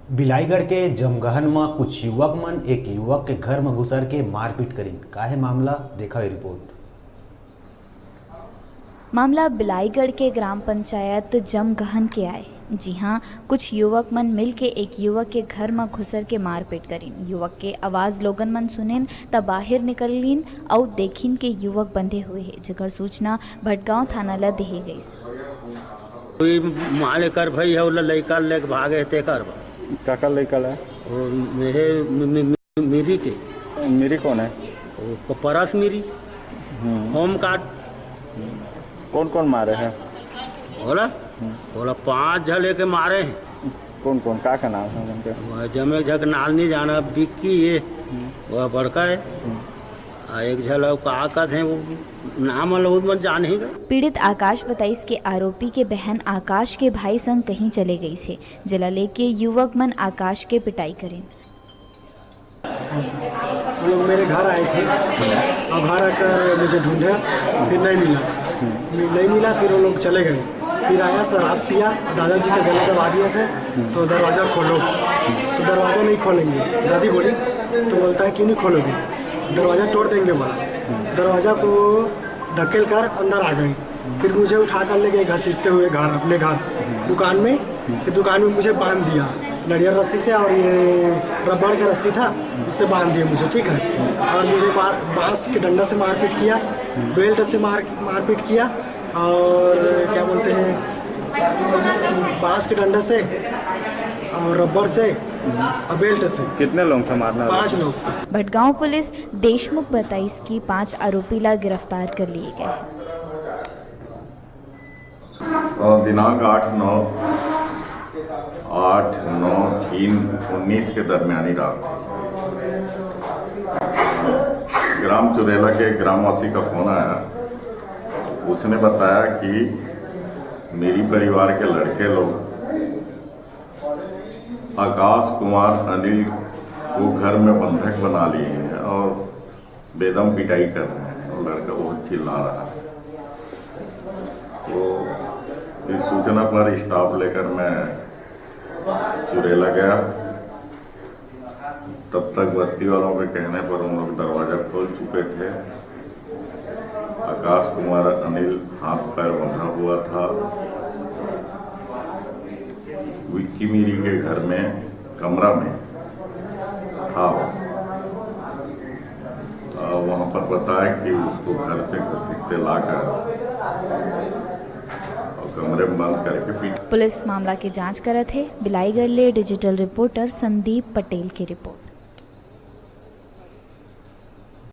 बिलाईगढ़ के जमगहन में कुछ युवक मन एक युवक के घर में घुसर के मारपीट करीन। काहे मामला देखा है रिपोर्ट। मामला बिलाईगढ़ के ग्राम पंचायत जमगहन के आए। जी हाँ, कुछ युवक मन मिल के एक युवक के घर में घुसर के मारपीट करीन। युवक के आवाज़ लोगन मन सुनेन तब बाहर निकलीन और देखिन के युवक बंधे हुए है, जेकर सूचना भटगांव थाना ला देहे गई। कोई माले कर भाई है वाला लड़का लेके भागे थे कर काका लड़का है और मेरी के मेरी कौन है वो परस मेरी होम कार्ड कौन कौन मारे हैं बोला बोला 5 झले के मारे हैं। कौन कौन का नाम है उनके? वह जमे झक नाल नहीं जाना बिक्की ये वह बड़का है एक झल का कहते हैं वो नाम बहुत मन जान ही गए। पीड़ित आकाश बताइस के आरोपी के बहन आकाश के भाई संग कहीं चले गई से, जला लेके युवक मन आकाश के पिटाई करें। वो लोग मेरे घर आए थे और घर आकर मुझे ढूंढा, फिर नहीं मिला फिर वो लोग चले गए। फिर आया, शराब पिया, दादाजी का गला दबा दिया था तो दरवाज़ा खोलो, तो दरवाज़ा नहीं खोलेंगे। दादी बोली तो बोलता है क्यों नहीं खोलोगे, दरवाज़ा तोड़ देंगे बोला। दरवाज़ा को धकेल कर अंदर आ गए। फिर मुझे उठा कर ले गए घसीटते हुए घर, अपने घर दुकान में। फिर दुकान में मुझे बांध दिया नड़िया रस्सी से, और ये रबड़ का रस्सी था उससे बांध दिया मुझे, ठीक है। और मुझे बांस के डंडा से मारपीट किया, बेल्ट से मारपीट किया, और क्या बोलते हैं बांस के डंडा से और रबड़ से और बेल्ट से। कितने लोग थे मारना? 5 लोग। भटगांव पुलिस देशमुख बताइस की 5 आरोपी ला गिरफ्तार कर लिए गए। दिनांक 8/9/3/19 के दरमियानी रात ग्राम चुरेला के ग्रामवासी का फोन आया। उसने बताया कि मेरी परिवार के लड़के लोग आकाश कुमार अनिल को घर में बंधक बना लिए हैं और बेदम पिटाई कर रहे हैं और लड़का बहुत चिल्ला रहा है। तो इस सूचना पर स्टाफ लेकर मैं चुरेला गया। तब तक बस्ती वालों के कहने पर उन लोग दरवाज़ा खोल चुके थे। आकाश कुमार अनिल हाथ पैर बंधा हुआ था। विक्की मीरी के घर में कमरा में था। वहाँ पर बताया कि उसको घर से घसीटते लाकर और कमरे में बंद करके पीट। पुलिस मामला की जांच करत है। बिलाईगढ़ ले डिजिटल रिपोर्टर संदीप पटेल की रिपोर्ट।